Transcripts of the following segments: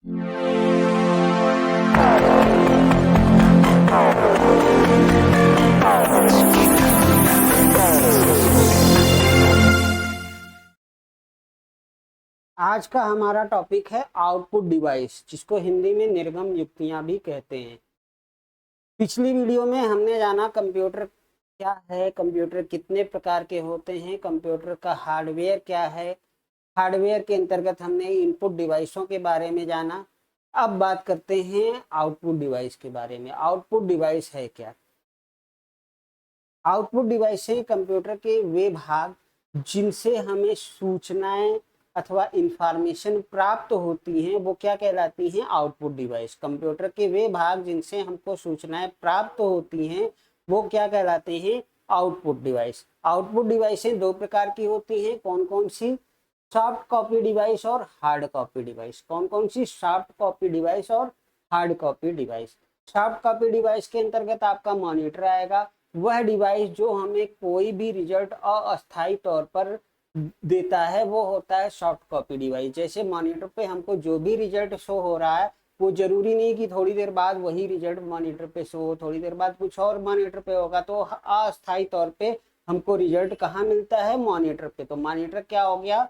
आज का हमारा टॉपिक है आउटपुट डिवाइस, जिसको हिंदी में निर्गम युक्तियां भी कहते हैं। पिछली वीडियो में हमने जाना कंप्यूटर क्या है, कंप्यूटर कितने प्रकार के होते हैं, कंप्यूटर का हार्डवेयर क्या है। हार्डवेयर के अंतर्गत हमने इनपुट डिवाइसों के बारे में जाना। अब बात करते हैं आउटपुट डिवाइस के बारे में। आउटपुट डिवाइस है क्या? आउटपुट डिवाइस है कंप्यूटर के वे भाग जिनसे हमें सूचनाएं अथवा इंफॉर्मेशन प्राप्त होती हैं, वो क्या कहलाती हैं? Output device. कंप्यूटर के वे भाग जिनसे हमको सूचनाएं प्राप्त होती हैं, वो क्या कहलाते हैं? Output device. आउटपुट डिवाइसें दो प्रकार की होती हैं। कौन कौन सी? सॉफ्ट कॉपी डिवाइस और हार्ड कॉपी डिवाइस। कौन कौन सी? सॉफ्ट कॉपी डिवाइस और hard copy device. Soft copy device के अंतर्गत आपका मॉनिटर आएगा। वह डिवाइस जो हमें कोई भी रिजल्ट अस्थायी तौर पर देता है, वो होता है सॉफ्ट कॉपी डिवाइस। जैसे मॉनिटर पे हमको जो भी रिजल्ट शो हो रहा है, वो जरूरी नहीं कि थोड़ी देर बाद वही रिजल्ट मॉनिटर पे शो हो, थोड़ी देर बाद कुछ और मॉनिटर पे होगा। तो अस्थायी तौर पे हमको रिजल्ट कहाँ मिलता है? मॉनिटर पे। तो मॉनिटर क्या हो गया?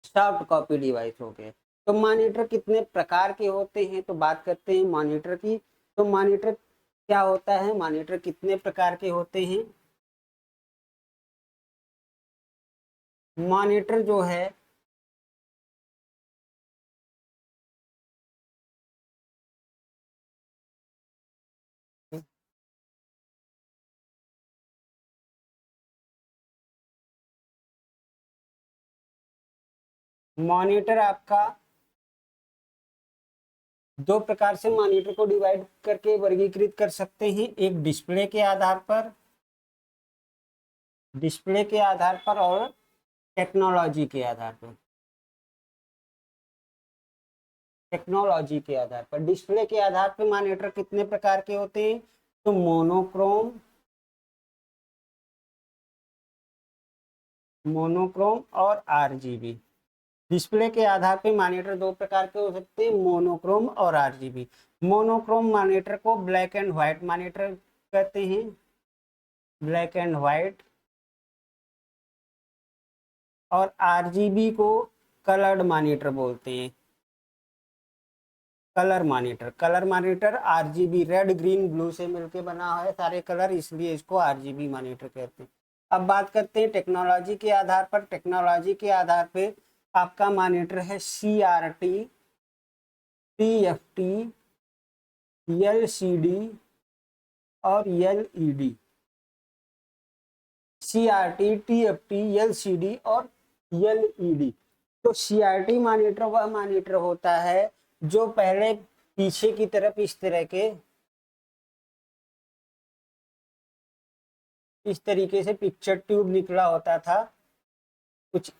सॉफ्ट कॉपी डिवाइस हो गए। तो मॉनिटर कितने प्रकार के होते हैं, तो बात करते हैं मॉनिटर की। तो मॉनिटर क्या होता है? मॉनिटर कितने प्रकार के होते हैं? मॉनिटर जो है, मॉनिटर आपका दो प्रकार से मॉनिटर को डिवाइड करके वर्गीकृत कर सकते हैं। एक डिस्प्ले के आधार पर, डिस्प्ले के आधार पर, और टेक्नोलॉजी के आधार पर। टेक्नोलॉजी के आधार पर, डिस्प्ले के आधार पर मॉनिटर कितने प्रकार के होते हैं? तो मोनोक्रोम, मोनोक्रोम और आरजीबी। डिस्प्ले के आधार पर मॉनिटर दो प्रकार के हो सकते हैं, मोनोक्रोम और आरजीबी। मोनोक्रोम मॉनिटर को ब्लैक एंड व्हाइट मॉनिटर कहते हैं, ब्लैक एंड व्हाइट। और आरजीबी को कलर्ड मॉनिटर बोलते हैं, colour monitor. Colour monitor RGB, red green blue से मिलके बना है सारे कलर, इसलिए इसको आरजीबी मॉनिटर कहते हैं। अब बात करते हैं टेक्नोलॉजी के आधार पर। टेक्नोलॉजी के आधार पे आपका मॉनिटर है सीआरटी, टीएफटी, एलसीडी और एलईडी। सीआरटी, टीएफटी, एलसीडी और एलईडी। तो सीआरटी मॉनिटर वह मॉनिटर होता है जो पहले पीछे की तरफ इस तरीके से पिक्चर ट्यूब निकला होता था, कुछ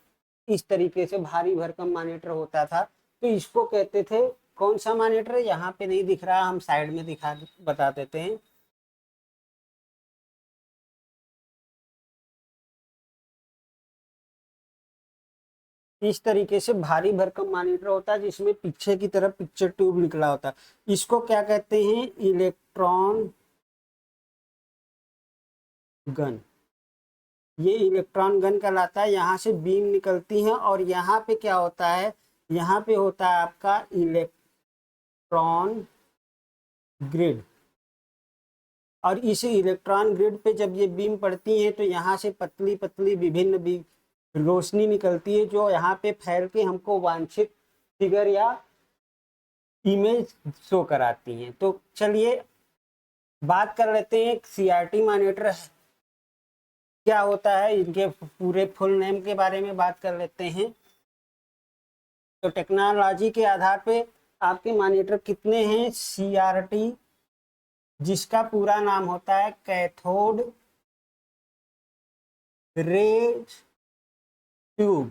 इस तरीके से भारी भरकम मॉनिटर होता था। तो इसको कहते थे, कौन सा मॉनिटर? यहाँ पे नहीं दिख रहा, हम साइड में दिखा बता देते हैं। इस तरीके से भारी भरकम मॉनिटर होता है जिसमें पीछे की तरफ पिक्चर ट्यूब निकला होता है। इसको क्या कहते हैं? Electron gun. ये इलेक्ट्रॉन गन कहलाता है। यहाँ से बीम निकलती है और यहाँ पे क्या होता है? यहाँ पे होता है आपका इलेक्ट्रॉन ग्रिड। और इस इलेक्ट्रॉन ग्रिड पे जब ये बीम पड़ती है, तो यहाँ से पतली पतली विभिन्न रोशनी निकलती है, जो यहाँ पे फैल के हमको वांछित फिगर या इमेज शो कराती हैं। तो चलिए बात कर लेते हैं सीआरटी मॉनिटर क्या होता है, इनके पूरे फुल नेम के बारे में बात कर लेते हैं। तो टेक्नोलॉजी के आधार पे आपके मॉनिटर कितने हैं? सीआरटी, जिसका पूरा नाम होता है कैथोड रे ट्यूब।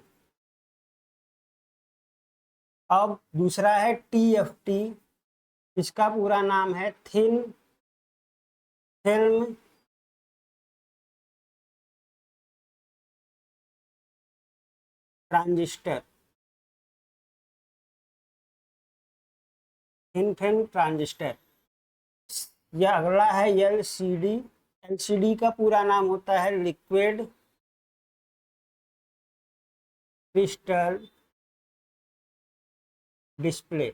अब दूसरा है टीएफटी, इसका पूरा नाम है thin film transistor. Thin film transistor. यह अगला है एलसीडी। एलसीडी का पूरा नाम होता है लिक्विड क्रिस्टल डिस्प्ले।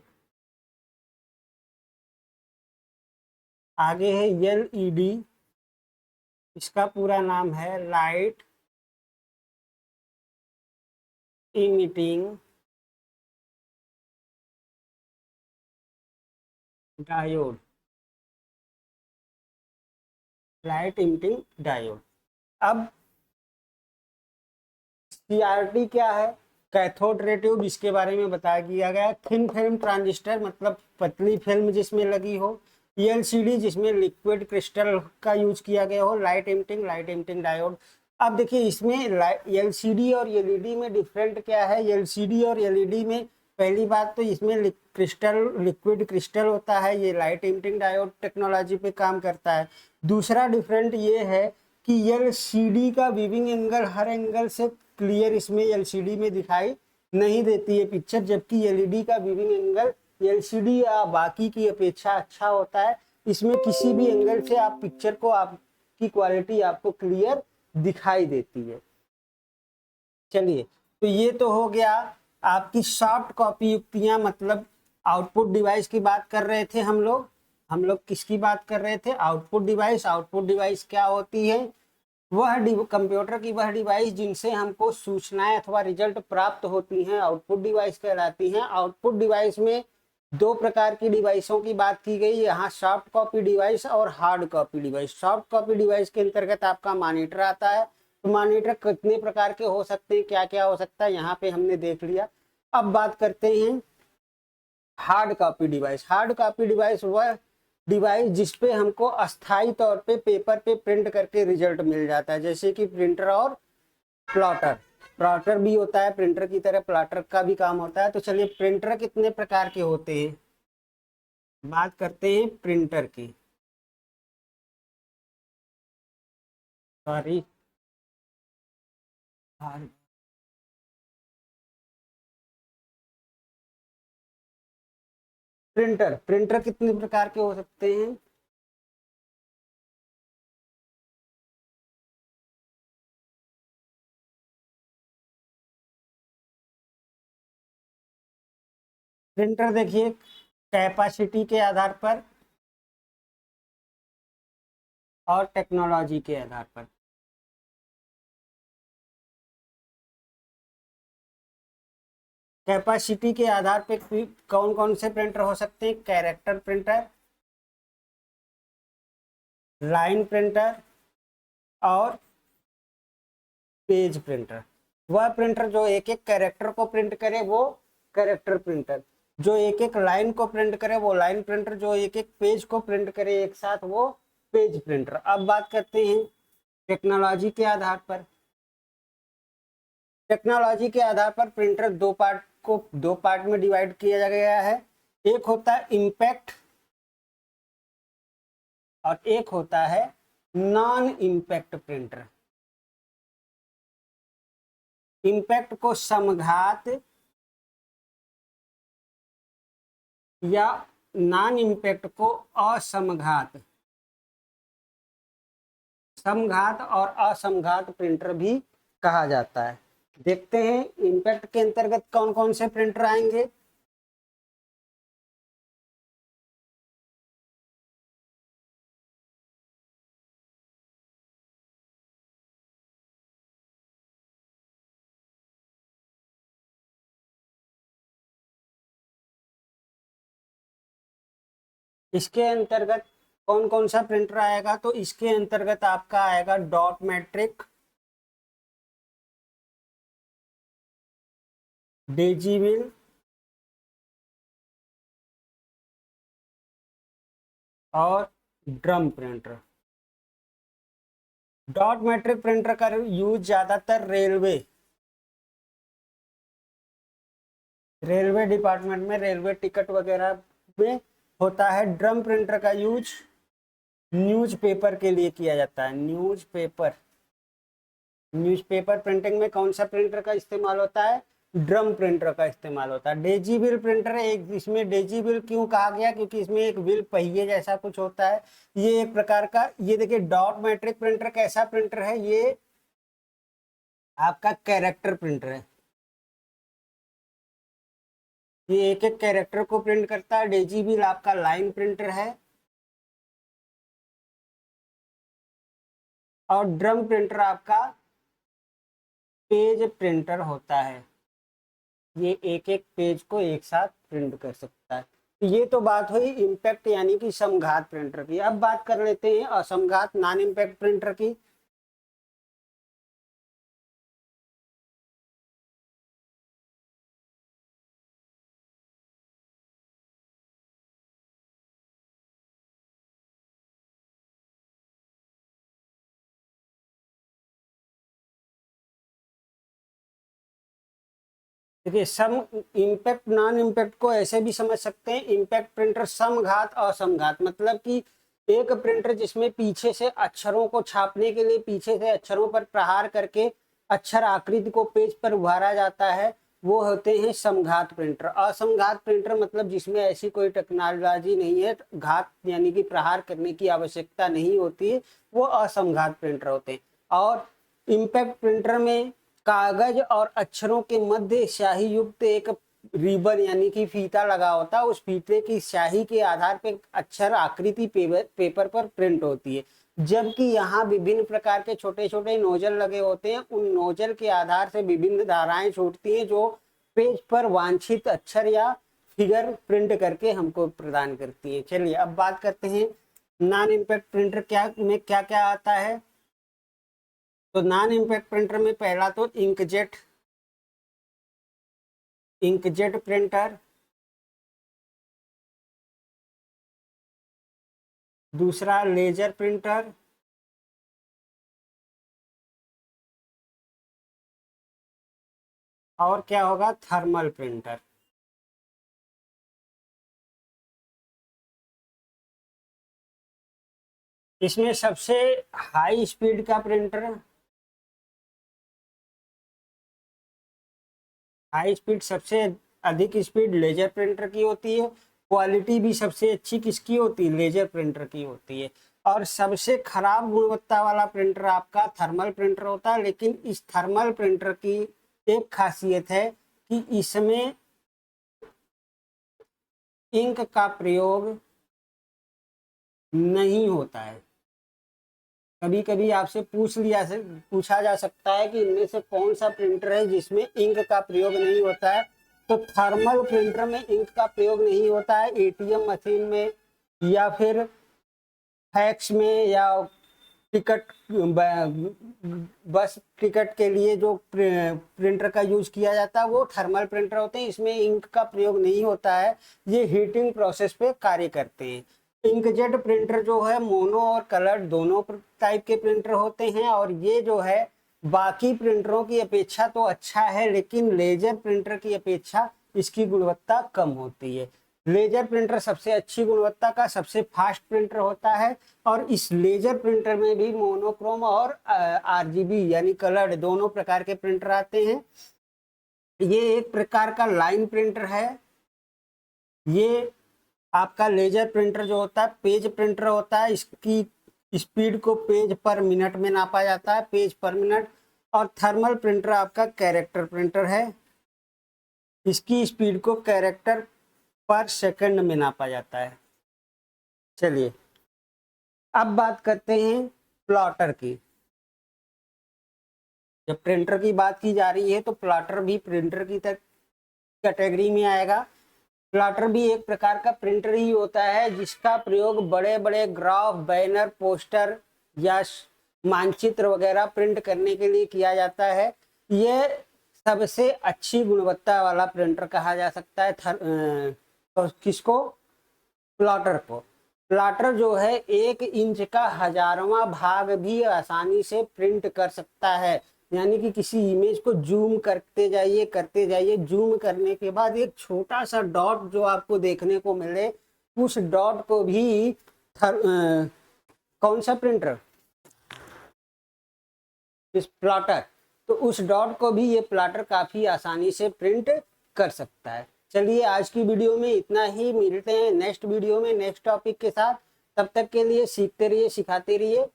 आगे है एलईडी। इसका पूरा नाम है light emitting diode. Light emitting diode. अब सीआरटी क्या है? कैथोड रे ट्यूब, इसके बारे में बताया गया गया। थिन फिल्म ट्रांजिस्टर मतलब पतली फिल्म जिसमें लगी हो। एलसीडी जिसमें लिक्विड क्रिस्टल का यूज किया गया हो। Light emitting diode. अब देखिए इसमें एलसीडी और एलईडी में डिफरेंट क्या है। एलसीडी और एलईडी में पहली बात तो इसमें लिक्विड क्रिस्टल होता है, ये लाइट इमिटिंग डायोड टेक्नोलॉजी पे काम करता है। दूसरा डिफरेंट ये है कि एलसीडी का वीविंग एंगल हर एंगल से क्लियर इसमें एलसीडी में दिखाई नहीं देती है पिक्चर, जबकि एलईडी का वीविंग एंगल एलसीडी या बाकी की अपेक्षा अच्छा होता है। इसमें किसी भी एंगल से आप पिक्चर को, आपकी क्वालिटी आपको क्लियर दिखाई देती है। चलिए, तो ये तो हो गया आपकी सॉफ्ट कॉपी युक्तियां, मतलब आउटपुट डिवाइस की बात कर रहे थे हम लोग किसकी बात कर रहे थे? Output device. आउटपुट डिवाइस क्या होती है? वह कंप्यूटर की वह डिवाइस जिनसे हमको सूचनाएं अथवा रिजल्ट प्राप्त होती हैं, आउटपुट डिवाइस कहलाती हैं। आउटपुट डिवाइस में दो प्रकार की डिवाइसों की बात की गई, यहाँ सॉफ्ट कॉपी डिवाइस और hard copy device. Soft copy device के अंतर्गत आपका मॉनिटर आता है। तो मॉनिटर कितने प्रकार के हो सकते हैं, क्या क्या हो सकता है, यहाँ पे हमने देख लिया। अब बात करते हैं hard copy device. Hard copy device वह डिवाइस जिसपे हमको अस्थायी तौर पे पेपर पे प्रिंट करके रिजल्ट मिल जाता है, जैसे कि प्रिंटर और प्लॉटर। प्लॉटर भी होता है, प्रिंटर की तरह प्लॉटर का भी काम होता है। तो चलिए, प्रिंटर कितने प्रकार के होते हैं, बात करते हैं प्रिंटर की। सॉरी, प्रिंटर प्रिंटर कितने प्रकार के हो सकते हैं? प्रिंटर देखिए कैपेसिटी के आधार पर और टेक्नोलॉजी के आधार पर। कैपेसिटी के आधार पे कौन कौन से प्रिंटर हो सकते हैं? कैरेक्टर प्रिंटर, लाइन प्रिंटर और पेज प्रिंटर। वह प्रिंटर जो एक एक कैरेक्टर को प्रिंट करे वो कैरेक्टर प्रिंटर, जो एक एक लाइन को प्रिंट करे वो लाइन प्रिंटर, जो एक एक पेज को प्रिंट करे एक साथ वो पेज प्रिंटर। अब बात करते हैं टेक्नोलॉजी के आधार पर। टेक्नोलॉजी के आधार पर प्रिंटर दो पार्ट में डिवाइड किया गया है। एक होता है इम्पैक्ट और एक होता है नॉन इम्पैक्ट प्रिंटर। इम्पैक्ट को समघात या नॉन इम्पैक्ट को असमघात, समघात और असमघात प्रिंटर भी कहा जाता है। देखते हैं इम्पैक्ट के अंतर्गत कौन कौन से प्रिंटर आएंगे। इसके अंतर्गत कौन कौन सा प्रिंटर आएगा? तो इसके अंतर्गत आपका आएगा डॉट मैट्रिक, डेजीविल, और drum printer. Dot matric printer का यूज ज्यादातर रेलवे डिपार्टमेंट में, रेलवे टिकट वगैरह में होता है। ड्रम प्रिंटर का यूज न्यूज़पेपर के लिए किया जाता है। न्यूज़पेपर प्रिंटिंग में कौन सा प्रिंटर का इस्तेमाल होता है? ड्रम प्रिंटर का इस्तेमाल होता है। डेजी व्हील प्रिंटर एक, इसमें डेजी व्हील क्यों कहा गया, क्योंकि इसमें एक व्हील पहिए जैसा कुछ होता है। ये एक प्रकार का, ये देखिए डॉट मैट्रिक प्रिंटर कैसा प्रिंटर है, ये आपका कैरेक्टर प्रिंटर है, ये एक एक कैरेक्टर को प्रिंट करता है। डेजी व्हील आपका लाइन प्रिंटर है और ड्रम प्रिंटर आपका पेज प्रिंटर होता है, ये एक एक पेज को एक साथ प्रिंट कर सकता है। ये तो बात हुई इम्पैक्ट यानी कि समघात प्रिंटर की। अब बात कर लेते हैं असमघात नॉन इम्पैक्ट प्रिंटर की। देखिए सम इम्पैक्ट नॉन इम्पैक्ट को ऐसे भी समझ सकते हैं, इम्पैक्ट प्रिंटर समघात असमघात, मतलब कि एक प्रिंटर जिसमें पीछे से अक्षरों को छापने के लिए पीछे से अक्षरों पर प्रहार करके अक्षर आकृति को पेज पर उभारा जाता है, वो होते हैं समघात प्रिंटर। असमघात प्रिंटर मतलब जिसमें ऐसी कोई टेक्नोलॉजी नहीं है, घात यानी कि प्रहार करने की आवश्यकता नहीं होती है, वो असमघात प्रिंटर होते हैं। और इम्पैक्ट प्रिंटर में कागज और अक्षरों के मध्य स्याही युक्त एक रिबन यानी कि फीता लगा होता है, उस फीते की स्याही के आधार पर अक्षर आकृति पेपर पर प्रिंट होती है। जबकि यहाँ विभिन्न प्रकार के छोटे छोटे नोजल लगे होते हैं, उन नोजल के आधार से विभिन्न धाराएं छूटती हैं जो पेज पर वांछित अक्षर या फिगर प्रिंट करके हमको प्रदान करती है। चलिए अब बात करते हैं नॉन इम्पैक्ट प्रिंटर क्या क्या आता है। तो नॉन इम्पैक्ट प्रिंटर में पहला तो इंकजेट प्रिंटर, दूसरा लेजर प्रिंटर, और क्या होगा थर्मल प्रिंटर। इसमें सबसे हाई स्पीड का प्रिंटर, हाई स्पीड सबसे अधिक स्पीड लेजर प्रिंटर की होती है। क्वालिटी भी सबसे अच्छी किसकी होती है, लेजर प्रिंटर की होती है। और सबसे खराब गुणवत्ता वाला प्रिंटर आपका थर्मल प्रिंटर होता है। लेकिन इस थर्मल प्रिंटर की एक खासियत है कि इसमें इंक का प्रयोग नहीं होता है। कभी कभी आपसे पूछा जा सकता है कि इनमें से कौन सा प्रिंटर है जिसमें इंक का प्रयोग नहीं होता है। तो थर्मल प्रिंटर में इंक का प्रयोग नहीं होता है। एटीएम मशीन में या फिर फैक्स में या टिकट बस टिकट के लिए जो प्रिंटर का यूज किया जाता है वो थर्मल प्रिंटर होते हैं, इसमें इंक का प्रयोग नहीं होता है, ये हीटिंग प्रोसेस पे कार्य करते हैं। इंकजेट प्रिंटर जो है मोनो और कलर्ड दोनों टाइप के प्रिंटर होते हैं, और ये जो है बाकी प्रिंटरों की अपेक्षा तो अच्छा है, लेकिन लेजर प्रिंटर की अपेक्षा इसकी गुणवत्ता कम होती है। लेजर प्रिंटर सबसे अच्छी गुणवत्ता का सबसे फास्ट प्रिंटर होता है, और इस लेजर प्रिंटर में भी मोनोक्रोम और आरजीबी यानी कलर्ड दोनों प्रकार के प्रिंटर आते हैं। ये एक प्रकार का लाइन प्रिंटर है। ये आपका लेजर प्रिंटर जो होता है पेज प्रिंटर होता है, इसकी स्पीड को पेज पर मिनट में नापा जाता है, पेज पर मिनट। और थर्मल प्रिंटर आपका कैरेक्टर प्रिंटर है, इसकी स्पीड को कैरेक्टर पर सेकंड में नापा जाता है। चलिए अब बात करते हैं प्लॉटर की। जब प्रिंटर की बात की जा रही है तो प्लॉटर भी प्रिंटर की कैटेगरी में आएगा। प्लॉटर भी एक प्रकार का प्रिंटर ही होता है जिसका प्रयोग बड़े बड़े ग्राफ, बैनर, पोस्टर या मानचित्र वगैरह प्रिंट करने के लिए किया जाता है। यह सबसे अच्छी गुणवत्ता वाला प्रिंटर कहा जा सकता है। तो किसको, प्लॉटर को। प्लॉटर जो है 1 इंच का 1000वां भाग भी आसानी से प्रिंट कर सकता है, यानी कि किसी इमेज को जूम करते जाइए, जूम करने के बाद एक छोटा सा डॉट जो आपको देखने को मिले, उस डॉट को भी कौन सा प्रिंटर, इस प्लॉटर, तो उस डॉट को भी ये प्लॉटर काफ़ी आसानी से प्रिंट कर सकता है। चलिए आज की वीडियो में इतना ही, मिलते हैं नेक्स्ट वीडियो में नेक्स्ट टॉपिक के साथ। तब तक के लिए सीखते रहिए, सिखाते रहिए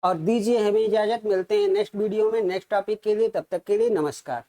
और दीजिए हमें इजाज़त। मिलते हैं नेक्स्ट वीडियो में नेक्स्ट टॉपिक के लिए, तब तक के लिए नमस्कार।